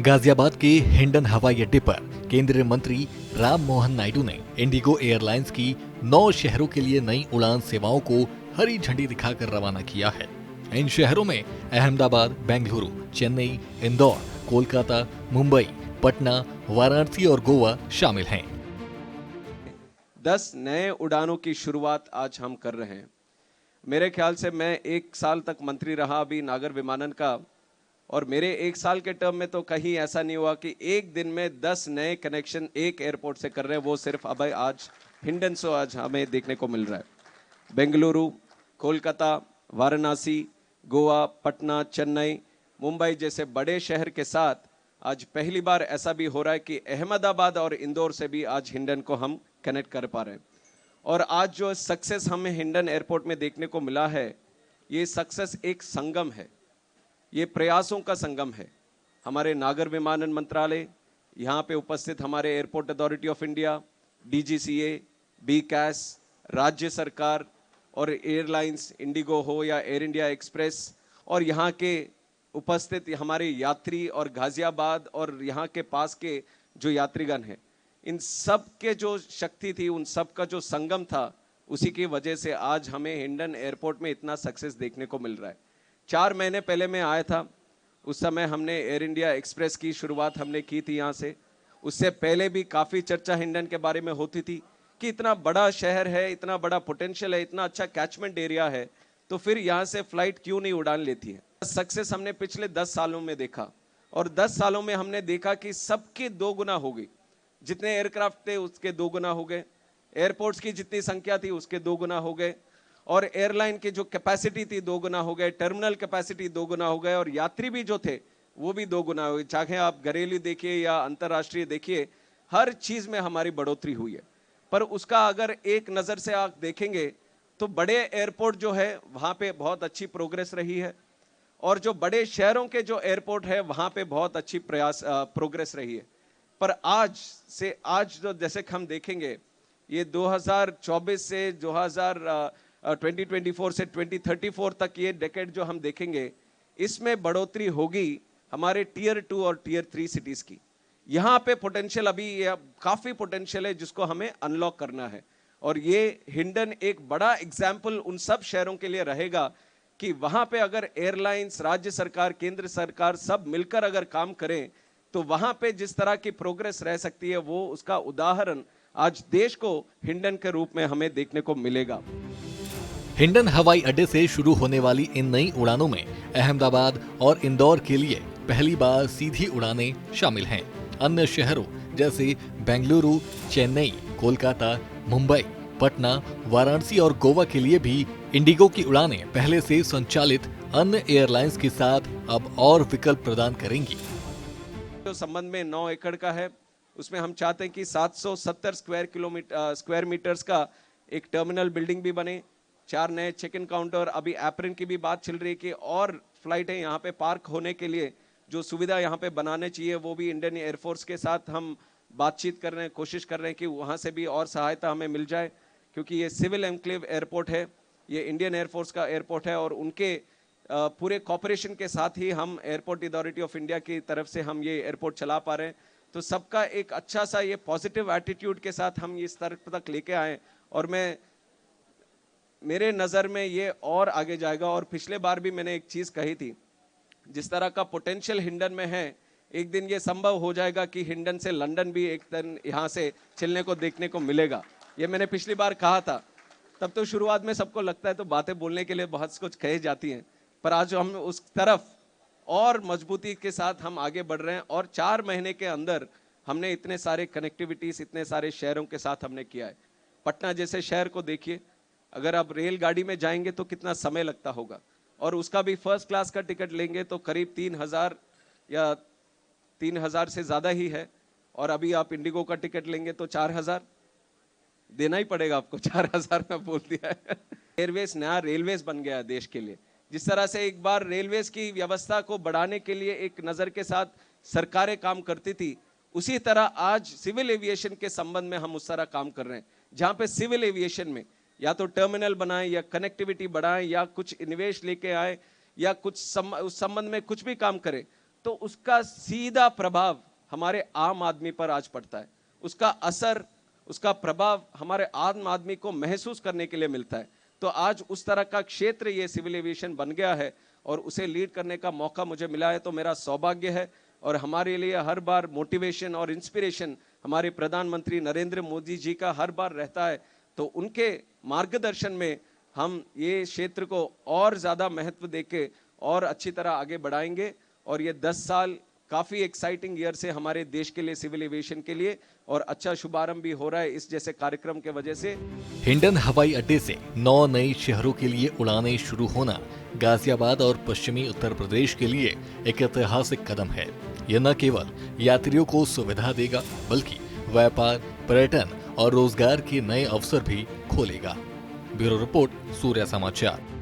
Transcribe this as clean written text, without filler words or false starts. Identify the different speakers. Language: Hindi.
Speaker 1: गाजियाबाद के हिंडन हवाई अड्डे पर केंद्रीय मंत्री राम मोहन नायडू ने इंडिगो एयरलाइंस की 9 शहरों के लिए नई उड़ान सेवाओं को हरी झंडी दिखाकर रवाना किया है। इन शहरों में अहमदाबाद, बेंगलुरु, चेन्नई, इंदौर, कोलकाता, मुंबई, पटना, वाराणसी और गोवा शामिल हैं।
Speaker 2: 10 नए उड़ानों की शुरुआत आज हम कर रहे हैं। मेरे ख्याल से मैं 1 साल तक मंत्री रहा अभी नागर विमानन का, और मेरे 1 साल के टर्म में तो कहीं ऐसा नहीं हुआ कि एक दिन में 10 नए कनेक्शन एक एयरपोर्ट से कर रहे हैं। वो सिर्फ अब आज हिंडन से आज हमें देखने को मिल रहा है। बेंगलुरु, कोलकाता, वाराणसी, गोवा, पटना, चेन्नई, मुंबई जैसे बड़े शहर के साथ आज पहली बार ऐसा भी हो रहा है कि अहमदाबाद और इंदौर से भी आज हिंडन को हम कनेक्ट कर पा रहे हैं। और आज जो सक्सेस हमें हिंडन एयरपोर्ट में देखने को मिला है, ये सक्सेस एक संगम है, ये प्रयासों का संगम है। हमारे नागर विमानन मंत्रालय, यहाँ पे उपस्थित हमारे airport authority of India, DGCA, BCAS, राज्य सरकार और एयरलाइंस इंडिगो हो या एयर इंडिया एक्सप्रेस, और यहाँ के उपस्थित हमारे यात्री और गाजियाबाद और यहाँ के पास के जो यात्रीगण हैं, इन सब के जो शक्ति थी, उन सब का जो संगम था, उसी की वजह से आज हमें हिंडन एयरपोर्ट में इतना सक्सेस देखने को मिल रहा है। 4 महीने पहले मैं आया था, उस समय हमने एयर इंडिया एक्सप्रेस की शुरुआत हमने की थी यहाँ से। उससे पहले भी काफ़ी चर्चा हिंडन के बारे में होती थी कि इतना बड़ा शहर है, इतना बड़ा पोटेंशियल है, इतना अच्छा कैचमेंट एरिया है, तो फिर यहाँ से फ्लाइट क्यों नहीं उड़ान लेती है। सक्सेस हमने पिछले 10 सालों में देखा, और 10 सालों में हमने देखा कि सबके 2 गुना हो गई। जितने एयरक्राफ्ट थे उसके 2 गुना हो गए, एयरपोर्ट्स की जितनी संख्या थी उसके 2 गुना हो गए, और एयरलाइन की जो कैपेसिटी थी 2 गुना हो गए, टर्मिनल कैपेसिटी 2 गुना हो गए, और यात्री भी जो थे वो भी 2 गुना हो गए। चाहे आप घरेलू देखिए या अंतर्राष्ट्रीय देखिए, हर चीज में हमारी बढ़ोतरी हुई है। पर उसका अगर एक नजर से आप देखेंगे तो बड़े एयरपोर्ट जो है वहां पे बहुत अच्छी प्रोग्रेस रही है, और जो बड़े शहरों के जो एयरपोर्ट है वहां पे बहुत अच्छी प्रोग्रेस रही है। पर आज जो जैसे हम देखेंगे, ये 2024 से 2024 से 2034 तक ये डेकेड जो हम देखेंगे, इसमें बढ़ोतरी होगी हमारे टियर 2 और टियर 3 सिटीज की। यहाँ पे पोटेंशियल अभी काफी पोटेंशियल है जिसको हमें अनलॉक करना है, और ये हिंडन एक बड़ा एग्जाम्पल उन सब शहरों के लिए रहेगा कि वहां पे अगर एयरलाइंस, राज्य सरकार, केंद्र सरकार सब मिलकर अगर काम करें तो वहां पे जिस तरह की प्रोग्रेस रह सकती है, वो उसका उदाहरण आज देश को हिंडन के रूप में हमें देखने को मिलेगा।
Speaker 1: हिंडन हवाई अड्डे से शुरू होने वाली इन नई उड़ानों में अहमदाबाद और इंदौर के लिए पहली बार सीधी उड़ानें शामिल हैं। अन्य शहरों जैसे बेंगलुरु, चेन्नई, कोलकाता, मुंबई, पटना, वाराणसी और गोवा के लिए भी इंडिगो की उड़ानें पहले से संचालित अन्य एयरलाइंस के साथ अब और विकल्प प्रदान करेंगी।
Speaker 2: जो संबंध में 9 एकड़ का है, उसमें हम चाहते हैं कि 770 स्क्वायर मीटर्स का एक टर्मिनल बिल्डिंग भी बने, 4 नए चेक इन काउंटर, अभी एप्रन की भी बात चल रही है कि और फ्लाइटें यहाँ पे पार्क होने के लिए जो सुविधा यहाँ पे बनाने चाहिए, वो भी इंडियन एयरफोर्स के साथ हम बातचीत कर रहे हैं, कोशिश कर रहे हैं कि वहाँ से भी और सहायता हमें मिल जाए, क्योंकि ये सिविल एनक्लेव एयरपोर्ट है, ये इंडियन एयरफोर्स का एयरपोर्ट है, और उनके पूरे कॉपरेशन के साथ ही हम एयरपोर्ट अथॉरिटी ऑफ इंडिया की तरफ से हम ये एयरपोर्ट चला पा रहे हैं। तो सबका एक अच्छा सा ये पॉजिटिव एटीट्यूड के साथ हम इस तरफ तक लेके आए, और मेरे नज़र में ये और आगे जाएगा। और पिछले बार भी मैंने एक चीज़ कही थी, जिस तरह का पोटेंशियल हिंडन में है, एक दिन ये संभव हो जाएगा कि हिंडन से लंदन भी एक दिन यहाँ से चलने को देखने को मिलेगा। ये मैंने पिछली बार कहा था। तब तो शुरुआत में सबको लगता है तो बातें बोलने के लिए बहुत कुछ कही जाती हैं, पर आज हम उस तरफ और मजबूती के साथ हम आगे बढ़ रहे हैं, और 4 महीने के अंदर हमने इतने सारे कनेक्टिविटीज, इतने सारे शहरों के साथ हमने किया है। पटना जैसे शहर को देखिए, अगर आप रेलगाड़ी में जाएंगे तो कितना समय लगता होगा, और उसका भी फर्स्ट क्लास का टिकट लेंगे तो करीब 3000 या 3000 से ज़्यादा ही है, और अभी आप इंडिगो का टिकट लेंगे तो 4000 देना ही पड़ेगा आपको। 4000 में बोल दिया है। एयरवेज नया रेलवेज बन गया है देश के लिए। जिस तरह से एक बार रेलवेज की व्यवस्था को बढ़ाने के लिए एक नज़र के साथ सरकारें काम करती थी, उसी तरह आज सिविल एविएशन के संबंध में हम उस तरह काम कर रहे हैं, जहाँ पे सिविल एविएशन में या तो टर्मिनल बनाएं या कनेक्टिविटी बढ़ाएं या कुछ निवेश लेके आए या कुछ उस संबंध में कुछ भी काम करें, तो उसका सीधा प्रभाव हमारे आम आदमी पर आज पड़ता है। उसका असर, उसका प्रभाव हमारे आम आदमी को महसूस करने के लिए मिलता है। तो आज उस तरह का क्षेत्र ये सिविल एविएशन बन गया है और उसे लीड करने का मौका मुझे मिला है, तो मेरा सौभाग्य है। और हमारे लिए हर बार मोटिवेशन और इंस्पिरेशन हमारे प्रधानमंत्री नरेंद्र मोदी जी का हर बार रहता है। तो उनके मार्गदर्शन में हम ये क्षेत्र को और ज़्यादा महत्व देके और अच्छी तरह आगे बढ़ाएंगे। और ये 10 साल काफ़ी एक्साइटिंग ईयर से हमारे देश के लिए, सिविल एविएशन के लिए, और अच्छा शुभारंभ भी हो रहा है इस जैसे कार्यक्रम के वजह से।
Speaker 1: हिंडन हवाई अड्डे से 9 नए शहरों के लिए उड़ानें शुरू होना गाजियाबाद और पश्चिमी उत्तर प्रदेश के लिए एक ऐतिहासिक कदम है। यह न केवल यात्रियों को सुविधा देगा, बल्कि व्यापार, पर्यटन और रोजगार के नए अवसर भी खोलेगा। ब्यूरो रिपोर्ट, सूर्य समाचार।